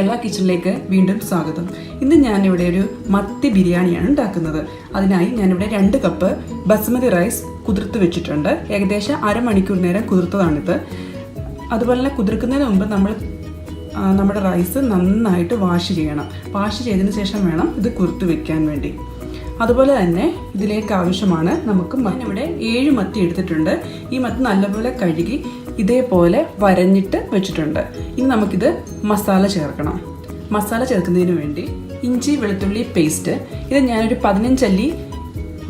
കേരള കിച്ചണിലേക്ക് വീണ്ടും സ്വാഗതം. ഇന്ന് ഞാനിവിടെ ഒരു മത്തി ബിരിയാണിയാണ് ഉണ്ടാക്കുന്നത്. അതിനായി ഞാനിവിടെ 2 കപ്പ് ബസ്മതി റൈസ് കുതിർത്ത് വെച്ചിട്ടുണ്ട്. ഏകദേശം അരമണിക്കൂർ നേരം കുതിർത്തതാണിത്. അതുപോലെ തന്നെ കുതിർക്കുന്നതിന് മുമ്പ് നമ്മുടെ റൈസ് നന്നായിട്ട് വാഷ് ചെയ്യണം. വാഷ് ചെയ്തതിന് ശേഷം വേണം ഇത് കുതിർത്ത് വെക്കാൻ വേണ്ടി. അതുപോലെ തന്നെ ഇതിലേക്ക് ആവശ്യമാണ് ഞാനിവിടെ 7 മത്തി എടുത്തിട്ടുണ്ട്. ഈ മത്തി നല്ലപോലെ കഴുകി ഇതേപോലെ വരഞ്ഞിട്ട് വെച്ചിട്ടുണ്ട്. ഇനി നമുക്കിത് മസാല ചേർക്കണം. മസാല ചേർക്കുന്നതിന് വേണ്ടി ഇഞ്ചി വെളുത്തുള്ളി പേസ്റ്റ്, ഇത് ഞാനൊരു 15 അല്ലി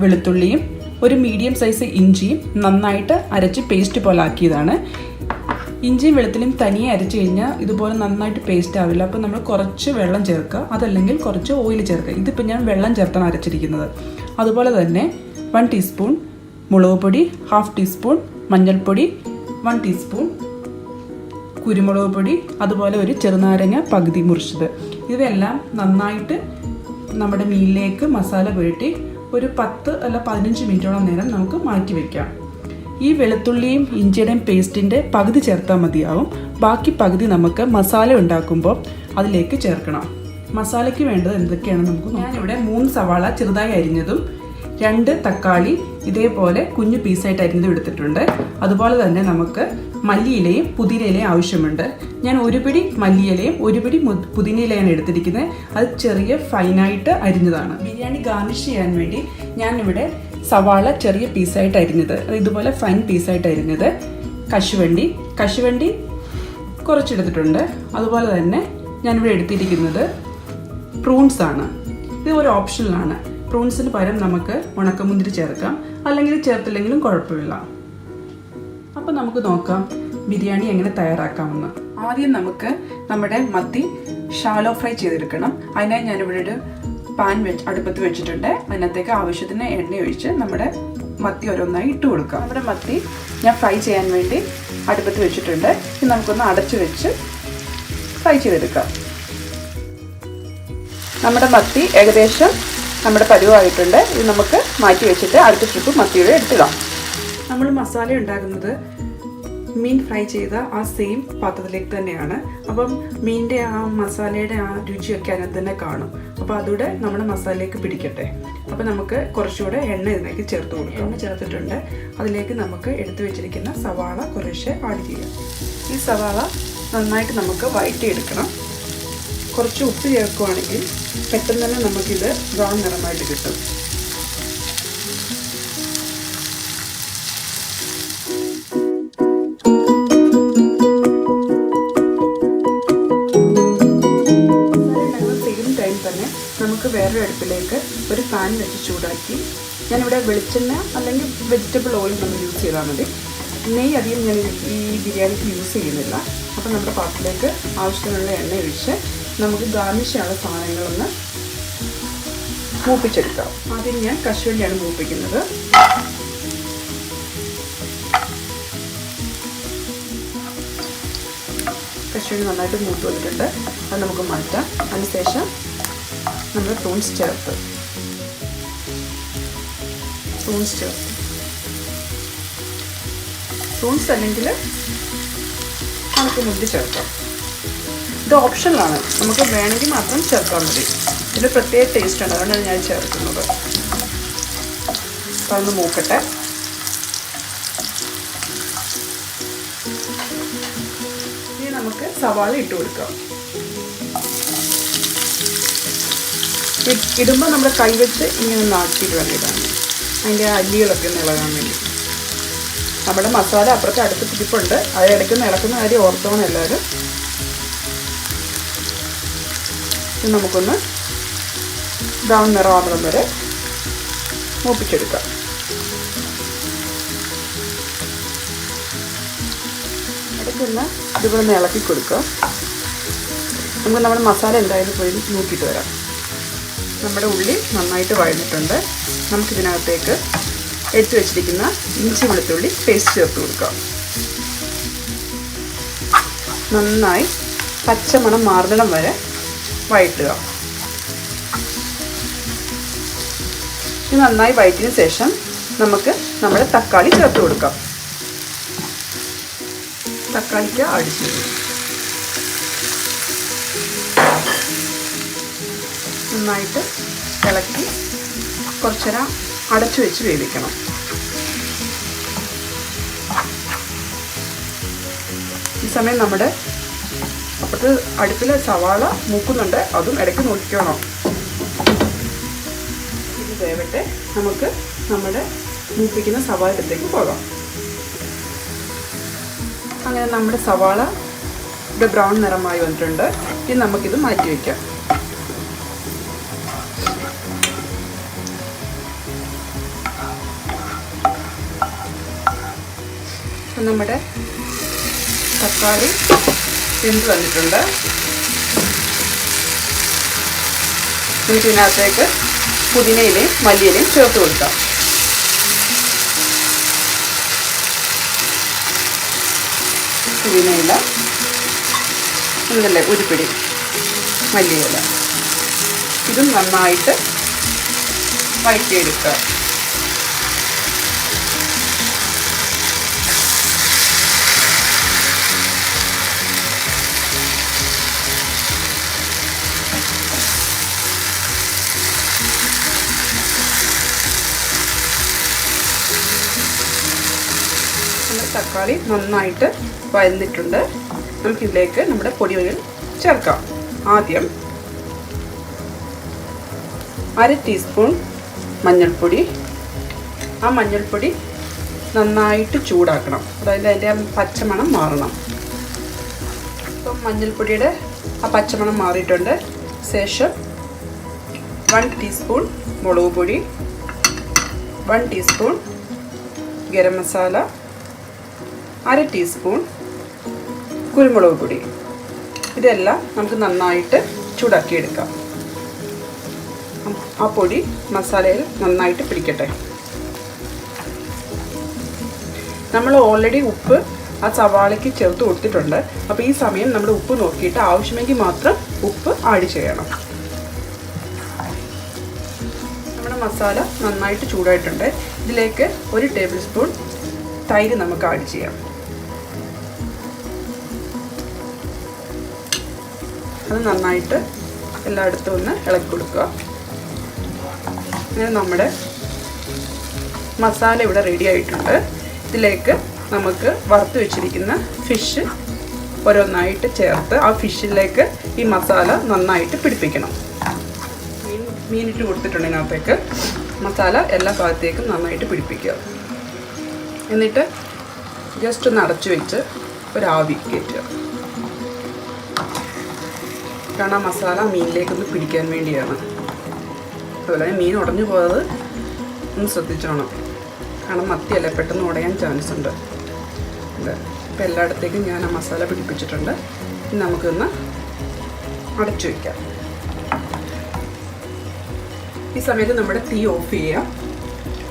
വെളുത്തുള്ളിയും ഒരു മീഡിയം സൈസ് ഇഞ്ചിയും നന്നായിട്ട് അരച്ച് പേസ്റ്റ് പോലെ ആക്കിയതാണ്. ഇഞ്ചിയും വെളുത്തുള്ളിയും തനിയെ അരച്ച് കഴിഞ്ഞാൽ ഇതുപോലെ നന്നായിട്ട് പേസ്റ്റ് ആവില്ല. അപ്പോൾ നമ്മൾ കുറച്ച് വെള്ളം ചേർക്കുക, അതല്ലെങ്കിൽ കുറച്ച് ഓയിൽ ചേർക്കുക. ഇതിപ്പോൾ ഞാൻ വെള്ളം ചേർത്താണ് അരച്ചിരിക്കുന്നത്. അതുപോലെ തന്നെ 1 ടീസ്പൂൺ മുളക് പൊടി, 1/2 ടീസ്പൂൺ മഞ്ഞൾപ്പൊടി, 1 ടീസ്പൂൺ കുരുമുളക് പൊടി, അതുപോലെ ഒരു ചെറുനാരങ്ങ പകുതി മുറിച്ചത്. ഇവയെല്ലാം നന്നായിട്ട് നമ്മുടെ മീനിലേക്ക് മസാല പുരട്ടി ഒരു 10 അല്ല 15 മിനിറ്റോളം നേരം നമുക്ക് മാറ്റി വയ്ക്കാം. ഈ വെളുത്തുള്ളിയും ഇഞ്ചിയുടെയും പേസ്റ്റിൻ്റെ പകുതി ചേർത്താൽ മതിയാവും. ബാക്കി പകുതി നമുക്ക് മസാല ഉണ്ടാക്കുമ്പോൾ അതിലേക്ക് ചേർക്കണം. മസാലയ്ക്ക് വേണ്ടത് എന്തൊക്കെയാണ് നമുക്ക് ഞാനിവിടെ 3 സവാള ചെറുതായി അരിഞ്ഞതും 2 തക്കാളി ഇതേപോലെ കുഞ്ഞു പീസായിട്ട് അരിഞ്ഞതും എടുത്തിട്ടുണ്ട്. അതുപോലെ തന്നെ നമുക്ക് മല്ലിയിലയും പുതിനയിലയും ആവശ്യമുണ്ട്. ഞാൻ 1 പിടി മല്ലിയിലയും 1 പിടി പുതിനയിലയാണ് എടുത്തിരിക്കുന്നത്. അത് ചെറിയ ഫൈനായിട്ട് അരിഞ്ഞതാണ്. ബിരിയാണി ഗാർണിഷ് ചെയ്യാൻ വേണ്ടി ഞാനിവിടെ സവാള ചെറിയ പീസായിട്ട് അരിഞ്ഞത്, ഇതുപോലെ ഫൈൻ പീസായിട്ട് അരിഞ്ഞത്, കശുവണ്ടി കുറച്ചെടുത്തിട്ടുണ്ട്. അതുപോലെ തന്നെ ഞാനിവിടെ എടുത്തിരിക്കുന്നത് പ്രൂൺസ് ആണ്. ഇത് ഒരു ഓപ്ഷനിലാണ്. പ്രൂൺസിന് പകരം നമുക്ക് ഉണക്കമുന്തിരി ചേർക്കാം, അല്ലെങ്കിൽ ചേർത്തില്ലെങ്കിലും കുഴപ്പമില്ല. അപ്പോൾ നമുക്ക് നോക്കാം ബിരിയാണി എങ്ങനെ തയ്യാറാക്കാമെന്ന്. ആദ്യം നമുക്ക് നമ്മുടെ മത്തി ഷാലോ ഫ്രൈ ചെയ്തെടുക്കണം. അതിനായി ഞാനിവിടെ ഒരു പാൻ അടുപ്പത്ത് വെച്ചിട്ടുണ്ട്. അതിനകത്തേക്ക് ആവശ്യത്തിന് എണ്ണ ഒഴിച്ച് നമ്മുടെ മത്തി ഓരോന്നായി ഇട്ട് കൊടുക്കാം. നമ്മുടെ മത്തി ഞാൻ ഫ്രൈ ചെയ്യാൻ വേണ്ടി അടുപ്പത്ത് വെച്ചിട്ടുണ്ട്. ഇനി നമുക്കൊന്ന് അടച്ചു വെച്ച് ഫ്രൈ ചെയ്തെടുക്കാം. നമ്മുടെ മത്തി ഏകദേശം നമ്മുടെ പരുവായിട്ടുണ്ട്. ഇത് നമുക്ക് മാറ്റി വെച്ചിട്ട് അടുത്ത ട്രിപ്പ് മത്തിയുടെ എടുത്തിടാം. നമ്മൾ മസാല ഉണ്ടാക്കുന്നത് മീൻ ഫ്രൈ ചെയ്ത ആ സെയിം പാത്രത്തിലേക്ക് തന്നെയാണ്. അപ്പം മീനിൻ്റെ ആ മസാലയുടെ ആ രുചിയൊക്കെ അതിനകത്ത് തന്നെ കാണും. അപ്പോൾ അതുകൂടെ നമ്മുടെ മസാലയിലേക്ക് പിടിക്കട്ടെ. അപ്പോൾ നമുക്ക് കുറച്ചുകൂടെ എണ്ണ ഇതിലേക്ക് ചേർത്ത് കൊടുക്കാം. എണ്ണ ചേർത്തിട്ടുണ്ട്. അതിലേക്ക് നമുക്ക് എടുത്തു വെച്ചിരിക്കുന്ന സവാള കുറേശ്ശെ ആഡ് ചെയ്യാം. ഈ സവാള നന്നായിട്ട് നമുക്ക് വഴറ്റിയെടുക്കണം. കുറച്ച് ഉപ്പ് ചേർക്കുകയാണെങ്കിൽ പെട്ടെന്ന് തന്നെ നമുക്കിത് ബ്രൗൺ നിറമായിട്ട് കിട്ടും. തന്നെ നമുക്ക് വേറൊരു അടുപ്പിലേക്ക് ഒരു പാൻ വെച്ച് ചൂടാക്കി, ഞാനിവിടെ വെളിച്ചെണ്ണ അല്ലെങ്കിൽ വെജിറ്റബിൾ ഓയിൽ നമ്മൾ യൂസ് ചെയ്താൽ മതി. നെയ്യ് അധികം ഞാൻ ഈ ബിരിയാണിക്ക് യൂസ് ചെയ്യുന്നില്ല. അപ്പോൾ നമ്മുടെ പാത്രത്തിലേക്ക് ആവശ്യത്തിനുള്ള എണ്ണ ഒഴിച്ച് നമുക്ക് ഗാർണിഷ് ചെയ്യാനുള്ള സാധനങ്ങളൊന്ന് മൂപ്പിച്ചെടുക്കാം. ആദ്യം ഞാൻ കശുവണ്ടിയാണ് മൂപ്പിക്കുന്നത്. കശുവണ്ടി നന്നായിട്ട് മൂത്ത് വന്നിട്ടുണ്ട്. അത് നമുക്ക് മാറ്റാം. അതിനുശേഷം നമ്മൾ പ്രൂൺസ് ചേർത്ത് പ്രൂൺസ് അല്ലെങ്കിൽ ഉണക്കമുന്തിരി ചേർക്കാം. ഇത് ഓപ്ഷനിലാണ്. നമുക്ക് വേണമെങ്കിൽ മാത്രം ചേർത്താൽ മതി. ഇതിന് പ്രത്യേക ടേസ്റ്റ് ഉണ്ട്, അതുകൊണ്ടാണ് ഞാൻ ചേർക്കുന്നത്. അപ്പോൾ അതൊന്ന് മൂക്കട്ടെ. ഇനി നമുക്ക് സവാള ഇട്ട് കൊടുക്കാം. ഇടുമ്പോൾ നമ്മൾ കൈവച്ച് ഇങ്ങനെ ഒന്ന് ആക്കിയിട്ട് വേണം ഇടാൻ. അതിൻ്റെ അല്ലികളൊക്കെ ഒന്ന് ഇളകാൻ വേണ്ടി. നമ്മുടെ മസാല അപ്പുറത്ത് അടുത്ത് തിരിപ്പുണ്ട്. അത് ഇടയ്ക്കൊന്ന് ഇളക്കുന്ന കാര്യം ഓർത്തോണം എല്ലാവരും. ഇത് നമുക്കൊന്ന് ബ്രൗൺ നിറമാകുന്നത് വരെ മൂപ്പിച്ചെടുക്കാം. ഇടയ്ക്കൊന്ന് ഇതുപോലെ ഒന്ന് ഇളക്കി കൊടുക്കുക. നമുക്ക് നമ്മുടെ മസാല എന്തായാലും പോയി നോക്കിയിട്ട് വരാം. നമ്മുടെ ഉള്ളി നന്നായിട്ട് വഴന്നിട്ടുണ്ട്. നമുക്കിതിനകത്തേക്ക് എടുത്തു വെച്ചിരിക്കുന്ന ഇഞ്ചി വെളുത്തുള്ളി പേസ്റ്റ് ചേർത്ത് കൊടുക്കാം. നന്നായി പച്ചമണം മാറുന്നിടം വരെ വഴറ്റുക. ഇത് നന്നായി വഴറ്റിയതിന് ശേഷം നമുക്ക് നമ്മുടെ തക്കാളി ചേർത്ത് കൊടുക്കാം. തക്കാളിക്ക് അടിച്ചു നന്നായിട്ട് ഇളക്കി കുറച്ച് നേരം അടച്ചു വെച്ച് വേവിക്കണം. ഈ സമയം നമ്മുടെ അപ്പുറത്ത് അടുപ്പിൽ സവാള മൂക്കുന്നുണ്ട്, അതും ഇടയ്ക്ക് നോക്കിക്കണം. ഇത് വേവട്ടെ, നമുക്ക് നമ്മുടെ മൂപ്പിക്കുന്ന സവാളയിലേക്ക് പോകാം. അങ്ങനെ നമ്മുടെ സവാള ഇവിടെ ബ്രൗൺ നിറമായി വന്നിട്ടുണ്ട്. ഇനി നമുക്കിത് മാറ്റി വയ്ക്കാം. നമ്മുടെ തക്കാളി വെന്ത് വന്നിട്ടുണ്ട്. നമുക്ക് ഇതിനകത്തേക്ക് പുതിനയിലയും മല്ലിയിലയും ചേർത്ത് കൊടുക്കാം. പുതിനയില എന്നല്ലേ ഒരു പിടി മല്ലിയില, ഇതും നന്നായിട്ട് വഴറ്റിയെടുക്കുക. തക്കാളി നന്നായിട്ട് വഴന്നിട്ടുണ്ട്. നമുക്കിതിലേക്ക് നമ്മുടെ പൊടികൾ ചേർക്കാം. ആദ്യം 1/2 ടീസ്പൂൺ മഞ്ഞൾപ്പൊടി. ആ മഞ്ഞൾപ്പൊടി നന്നായിട്ട് ചൂടാക്കണം, അതായത് അതിൻ്റെ പച്ചമണം മാറണം. അപ്പം മഞ്ഞൾപ്പൊടിയുടെ ആ പച്ചമണം മാറിയിട്ടുണ്ട്. ശേഷം 1 ടീസ്പൂൺ മുളക് പൊടി, 1 ടീസ്പൂൺ ഗരം മസാല, 1/2 ടീസ്പൂൺ കുരുമുളക് പൊടി. ഇതെല്ലാം നമുക്ക് നന്നായിട്ട് ചൂടാക്കിയെടുക്കാം. ആ പൊടി മസാലയിൽ നന്നായിട്ട് പിടിക്കട്ടെ. നമ്മൾ ഓൾറെഡി ഉപ്പ് ആ സവാളയ്ക്ക് ചേർത്ത് കൊടുത്തിട്ടുണ്ട്. അപ്പോൾ ഈ സമയം നമ്മൾ ഉപ്പ് നോക്കിയിട്ട് ആവശ്യമെങ്കിൽ മാത്രം ഉപ്പ് ആഡ് ചെയ്യണം. നമ്മുടെ മസാല നന്നായിട്ട് ചൂടായിട്ടുണ്ട്. ഇതിലേക്ക് 1 ടേബിൾ സ്പൂൺ തൈര് നമുക്ക് ആഡ് ചെയ്യാം. അത് നന്നായിട്ട് എല്ലായിടത്തും ഒന്ന് ഇളക്കി കൊടുക്കുക. അങ്ങനെ നമ്മുടെ മസാല ഇവിടെ റെഡി ആയിട്ടുണ്ട്. ഇതിലേക്ക് നമുക്ക് വറുത്ത് വെച്ചിരിക്കുന്ന ഫിഷ് ഓരോന്നായിട്ട് ചേർത്ത് ആ ഫിഷിലേക്ക് ഈ മസാല നന്നായിട്ട് പിടിപ്പിക്കണം. മീനിട്ട് കൊടുത്തിട്ടുണ്ട്. ഇതിനകത്തേക്ക് മസാല എല്ലാ ഭാഗത്തേക്കും നന്നായിട്ട് പിടിപ്പിക്കുക. എന്നിട്ട് ജസ്റ്റ് ഒന്ന് അടച്ചു വെച്ച് ഒരാവി കയറ്റുക. കാരണം ആ മസാല മീനിലേക്കൊന്ന് പിടിക്കാൻ വേണ്ടിയാണ്. അതുപോലെ മീൻ ഉടഞ്ഞു പോയത് ഒന്ന് ശ്രദ്ധിച്ചോണം, കാരണം മത്തിയല്ല, പെട്ടെന്ന് ഉടയാൻ ചാൻസ് ഉണ്ട്. ഇപ്പോൾ എല്ലായിടത്തേക്കും ഞാൻ ആ മസാല പിടിപ്പിച്ചിട്ടുണ്ട്. ഇനി നമുക്കൊന്ന് അടച്ചു വയ്ക്കാം. ഈ സമയത്ത് നമ്മുടെ തീ ഓഫ് ചെയ്യാം.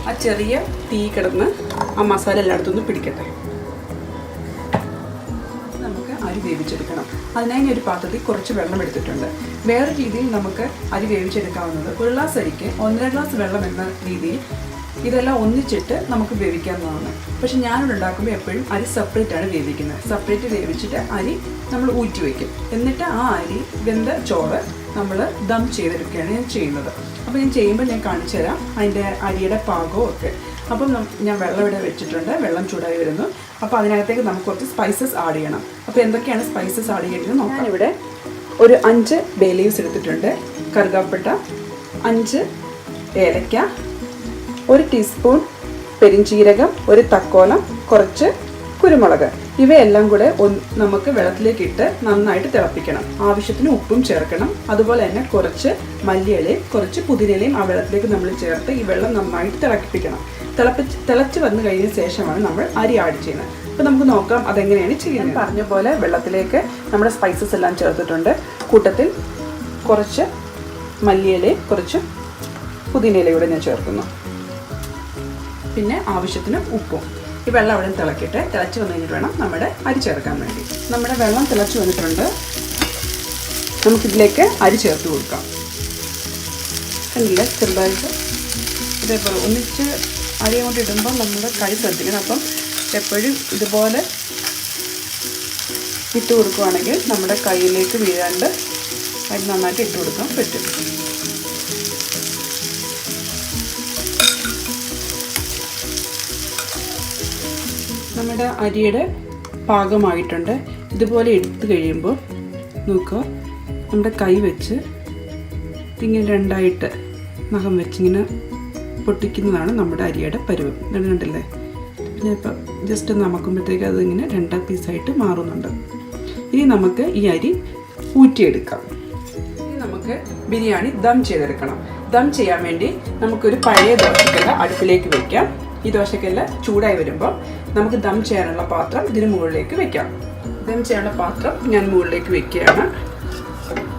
ആ ചെറിയ തീ കിടന്ന് ആ മസാല എല്ലായിടത്തും ഒന്ന് പിടിക്കട്ടെ. നമുക്ക് അരി വേവിച്ചെടുക്കണം. അതിനായി ഒരു പാത്രത്തിൽ കുറച്ച് വെള്ളം എടുത്തിട്ടുണ്ട്. വേറെ രീതിയിൽ നമുക്ക് അരി വേവിച്ചെടുക്കാവുന്നത് 1 ഗ്ലാസ് അരിക്ക് 1.5 ഗ്ലാസ് വെള്ളം എന്ന രീതിയിൽ ഇതെല്ലാം ഒന്നിച്ചിട്ട് നമുക്ക് വേവിക്കാവുന്നതാണ്. പക്ഷെ ഞാനിവിടെ ഉണ്ടാക്കുമ്പോൾ എപ്പോഴും അരി സെപ്പറേറ്റ് ആണ് വേവിക്കുന്നത്. സെപ്പറേറ്റ് വേവിച്ചിട്ട് അരി നമ്മൾ ഊറ്റി വയ്ക്കും. എന്നിട്ട് ആ അരി വെന്ത ചോറ് നമ്മൾ ദം ചെയ്തെടുക്കുകയാണ് ഞാൻ ചെയ്യുന്നത്. അപ്പോൾ ഞാൻ ചെയ്യുമ്പോൾ ഞാൻ കാണിച്ചു തരാം അതിൻ്റെ അരിയുടെ പാകവും ഒക്കെ. അപ്പം ഞാൻ വെള്ളം ഇവിടെ വെച്ചിട്ടുണ്ട്. വെള്ളം ചൂടായി വരുന്നു. അപ്പോൾ അതിനകത്തേക്ക് നമുക്ക് കുറച്ച് സ്പൈസസ് ആഡ് ചെയ്യണം. അപ്പോൾ എന്തൊക്കെയാണ് സ്പൈസസ് ആഡ് ചെയ്യേണ്ടത് നോക്കാം. ഞാനിവിടെ ഒരു 5 ബേ ലീവ്സ് എടുത്തിട്ടുണ്ട്, കറുകാപ്പട്ട, 5 ഏലക്ക, 1 ടീസ്പൂൺ പെരിഞ്ചീരകം, 1 തക്കോലം, കുറച്ച് കുരുമുളക്. ഇവയെല്ലാം കൂടെ നമുക്ക് വെള്ളത്തിലേക്ക് ഇട്ട് നന്നായിട്ട് തിളപ്പിക്കണം. ആവശ്യത്തിന് ഉപ്പും ചേർക്കണം. അതുപോലെ തന്നെ കുറച്ച് മല്ലിയിലയും കുറച്ച് പുതിനയിലയും ആ വെള്ളത്തിലേക്ക് നമ്മൾ ചേർത്ത് ഈ വെള്ളം നന്നായിട്ട് തിളപ്പിക്കണം. തിളച്ച് വന്നു കഴിഞ്ഞ ശേഷമാണ് നമ്മൾ അരി ആഡ് ചെയ്യുന്നത്. അപ്പോൾ നമുക്ക് നോക്കാം അതെങ്ങനെയാണ് ചെയ്യുന്നത്. പറഞ്ഞ പോലെ വെള്ളത്തിലേക്ക് നമ്മുടെ സ്പൈസസ് എല്ലാം ചേർത്തിട്ടുണ്ട്. കൂട്ടത്തിൽ കുറച്ച് മല്ലിയിലയും കുറച്ച് പുതിനയിലയും കൂടെ ഞാൻ ചേർക്കുന്നു. പിന്നെ ആവശ്യത്തിന് ഉപ്പും. ഈ വെള്ളം അവിടെ തിളക്കിയിട്ട് തിളച്ച് വന്നു കഴിഞ്ഞിട്ട് വേണം നമ്മുടെ അരി ചേർക്കാൻ വേണ്ടി. നമ്മുടെ വെള്ളം തിളച്ച് വന്നിട്ടുണ്ട്. നമുക്കിതിലേക്ക് അരി ചേർത്ത് കൊടുക്കാം. കണ്ടില്ലേ, ചെറുതായിട്ട് ഇതേപോലെ ഒന്നിച്ച് അരി അങ്ങോട്ട് ഇടുമ്പോൾ നമ്മുടെ കൈ ശ്രദ്ധിക്കണം. അപ്പം എപ്പോഴും ഇതുപോലെ ഇട്ട് കൊടുക്കുകയാണെങ്കിൽ നമ്മുടെ കയ്യിലേക്ക് വീഴാണ്ട് അരി നന്നായിട്ട് ഇട്ട് കൊടുക്കാൻ പറ്റും. നമ്മുടെ അരിയുടെ പാകമായിട്ടുണ്ട്. ഇതുപോലെ എടുത്തു കഴിയുമ്പോൾ നോക്കുക, നമ്മുടെ കൈ വെച്ച് ഇങ്ങനെ രണ്ടായിട്ട് നഖം വെച്ചിങ്ങനെ പൊട്ടിക്കുന്നതാണ് നമ്മുടെ അരിയുടെ പരുവം. കണ്ടില്ലേ? പിന്നെ ഇപ്പം ജസ്റ്റ് നമക്കുമ്പോഴത്തേക്ക് അതിങ്ങനെ 2 പീസായിട്ട് മാറുന്നുണ്ട്. ഇനി നമുക്ക് ഈ അരി ഊറ്റിയെടുക്കാം. ഇനി നമുക്ക് ബിരിയാണി ദം ചെയ്തെടുക്കണം. ദം ചെയ്യാൻ വേണ്ടി നമുക്കൊരു പഴയ ദോശക്കല്ല് അടുപ്പിലേക്ക് വെക്കാം. ഈ ദോശക്കല്ല് ചൂടായി വരുമ്പോൾ നമുക്ക് ദം ചെയ്യാനുള്ള പാത്രം ഇതിന് മുകളിലേക്ക് വെക്കാം. ദം ചെയ്യാനുള്ള പാത്രം ഞാൻ മുകളിലേക്ക് വെക്കുകയാണ്.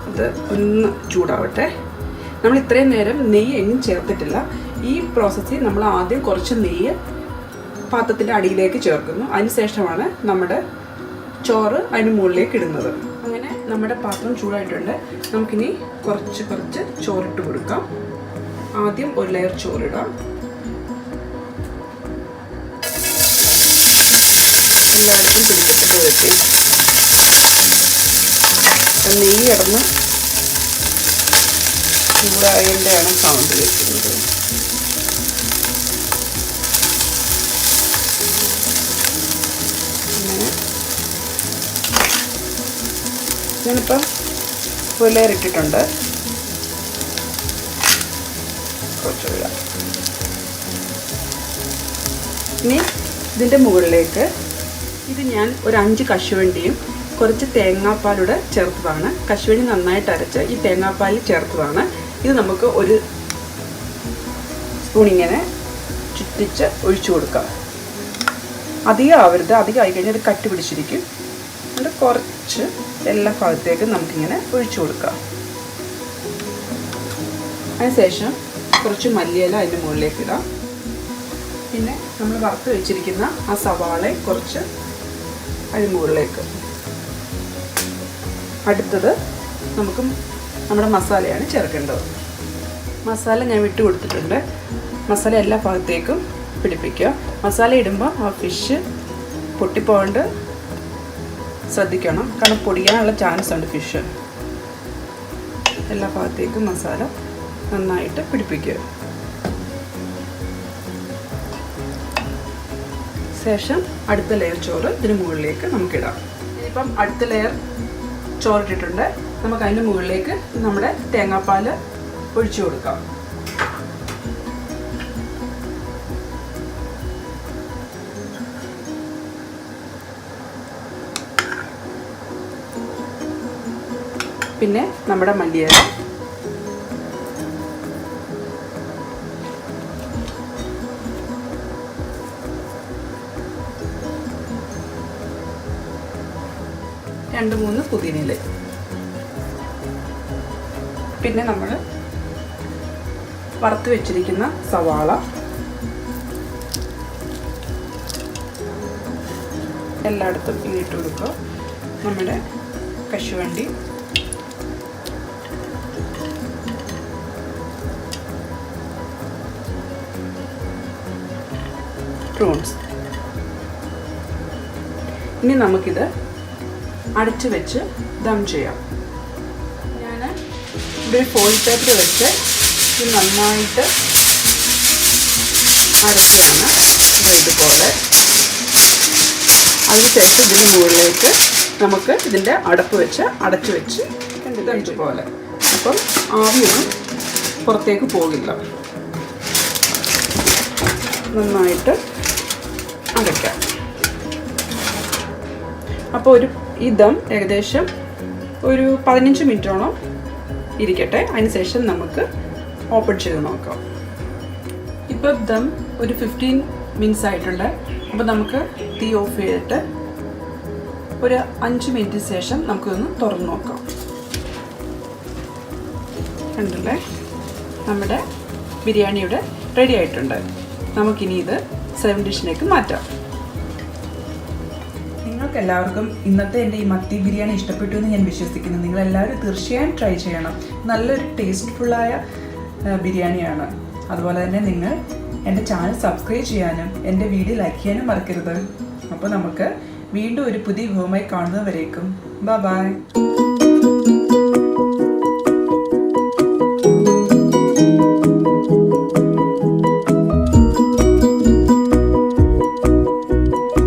അത് ഒന്ന് ചൂടാവട്ടെ. നമ്മൾ ഇത്രയും നേരം നെയ്യ് എങ്ങും ചേർത്തിട്ടില്ല. ഈ പ്രോസസ്സിൽ നമ്മൾ ആദ്യം കുറച്ച് നെയ്യ് പാത്രത്തിൻ്റെ അടിയിലേക്ക് ചേർക്കുന്നു. അതിനുശേഷമാണ് നമ്മുടെ ചോറ് അതിന് മുകളിലേക്ക് ഇടുന്നത്. അങ്ങനെ നമ്മുടെ പാത്രം ചൂടായിട്ടുണ്ട്. നമുക്കിനി കുറച്ച് ചോറിട്ട് കൊടുക്കാം. ആദ്യം ഒരു ലെയർ ചോറിടാം. എല്ലായിടത്തും പിടിച്ചിട്ട് വെച്ച് നെയ്യ് കിടന്ന് ചൂടായതിൻ്റെയാണ് സൗണ്ട് വെക്കുന്നത്. അങ്ങനെ ഞാനിപ്പം ഒരു ലെയർ ഇട്ടിട്ടുണ്ട്. കുറച്ചുകൂടെ ഇനി ഇതിൻ്റെ മുകളിലേക്ക് ഇത് ഞാൻ ഒരു 5 കശുവണ്ടിയും കുറച്ച് തേങ്ങാപ്പാലൂടെ ചേർത്തതാണ്. കശുവണ്ടി നന്നായിട്ട് അരച്ച് ഈ തേങ്ങാപ്പാലിൽ ചേർത്തതാണ്. ഇത് നമുക്ക് ഒരു സ്പൂൺ ഇങ്ങനെ ചുറ്റിച്ച് ഒഴിച്ചു കൊടുക്കാം. അധികം ആവരുത്. അധികം ആയിക്കഴിഞ്ഞാൽ ഇത് കട്ടി പിടിച്ചിരിക്കും. എന്നിട്ട് കുറച്ച് എല്ലാ ഭാഗത്തേക്കും നമുക്കിങ്ങനെ ഒഴിച്ചു കൊടുക്കാം. അതിനുശേഷം കുറച്ച് മല്ലിയില അതിൻ്റെ മുകളിലേക്ക് ഇടാം. പിന്നെ നമ്മൾ വറുത്ത് വെച്ചിരിക്കുന്ന ആ സവാള കുറച്ച് അതിന് മുകളിലേക്ക്. അടുത്തത് നമുക്ക് നമ്മുടെ മസാലയാണ് ചേർക്കേണ്ടത്. മസാല ഞാൻ വിട്ട് കൊടുത്തിട്ടുണ്ട്. മസാല എല്ലാ ഭാഗത്തേക്കും പിടിപ്പിക്കുക. മസാല ഇടുമ്പോൾ ആ ഫിഷ് പൊട്ടിപ്പോകാണ്ട് ശ്രദ്ധിക്കണം. കാരണം പൊടിയാനുള്ള ചാൻസ് ഉണ്ട് ഫിഷ്. എല്ലാ ഭാഗത്തേക്കും മസാല നന്നായിട്ട് പിടിപ്പിക്കുക. ശേഷം അടുത്ത ലെയർ ചോറ് ഇതിന് മുകളിലേക്ക് നമുക്കിടാം. ഇനിയിപ്പം അടുത്ത ലെയർ ചോറിട്ടിട്ടുണ്ട്. നമുക്ക് അതിൻ്റെ മുകളിലേക്ക് നമ്മുടെ തേങ്ങാപ്പാൽ ഒഴിച്ചു കൊടുക്കാം. പിന്നെ നമ്മുടെ മല്ലിയില, രണ്ട് മൂന്ന് പുതിനയില, പിന്നെ നമ്മൾ വറുത്ത് വെച്ചിരിക്കുന്ന സവാള, എല്ലായിടത്തും ഇട്ട് കൊടുക്കുക. നമ്മുടെ കശുവണ്ടി, പ്രോൺസ്. ഇനി നമുക്കിത് അടച്ചു വെച്ച് ദം ചെയ്യാം. ഞാൻ ഇവിടെ ഫോയിൽ പേപ്പർ വെച്ച് ഇത് നന്നായിട്ട് അടക്കുകയാണ്. ഇതുപോലെ അതിനുശേഷം ഇതിന് മുകളിലേക്ക് നമുക്ക് ഇതിൻ്റെ അടപ്പ് വെച്ച് അടച്ചു വെച്ച് ഇതുപോലെ. അപ്പം ആവിയൊന്നും പുറത്തേക്ക് പോകില്ല. നന്നായിട്ട് അടയ്ക്കാം. അപ്പോൾ ഈ ദം ഏകദേശം ഒരു 15 മിനിറ്റോളം ഇരിക്കട്ടെ. അതിനുശേഷം നമുക്ക് ഓപ്പൺ ചെയ്ത് നോക്കാം. ഇപ്പോൾ ദം ഒരു 15 മിനിറ്റ്സ് ആയിട്ടുണ്ട്. അപ്പോൾ നമുക്ക് തീ ഓഫ് ചെയ്തിട്ട് ഒരു 5 മിനിറ്റിന് ശേഷം നമുക്കൊന്ന് തുറന്ന് നോക്കാം. കണ്ടില്ലേ, നമ്മുടെ ബിരിയാണി ഇവിടെ റെഡി ആയിട്ടുണ്ട്. നമുക്കിനി ഇത് സെർവിംഗ് ഡിഷിലേക്ക് മാറ്റാം. നിങ്ങൾക്ക് എല്ലാവർക്കും ഇന്നത്തെ എൻ്റെ ഈ മത്തി ബിരിയാണി ഇഷ്ടപ്പെട്ടു എന്ന് ഞാൻ വിശ്വസിക്കുന്നു. നിങ്ങളെല്ലാവരും തീർച്ചയായും ട്രൈ ചെയ്യണം. നല്ലൊരു ടേസ്റ്റ്ഫുള്ളായ ബിരിയാണിയാണ്. അതുപോലെ തന്നെ നിങ്ങൾ എൻ്റെ ചാനൽ സബ്സ്ക്രൈബ് ചെയ്യാനും എൻ്റെ വീഡിയോ ലൈക്ക് ചെയ്യാനും മറക്കരുത്. അപ്പോൾ നമുക്ക് വീണ്ടും ഒരു പുതിയ വിഭവമായി കാണുന്നവരേക്കും ബൈ.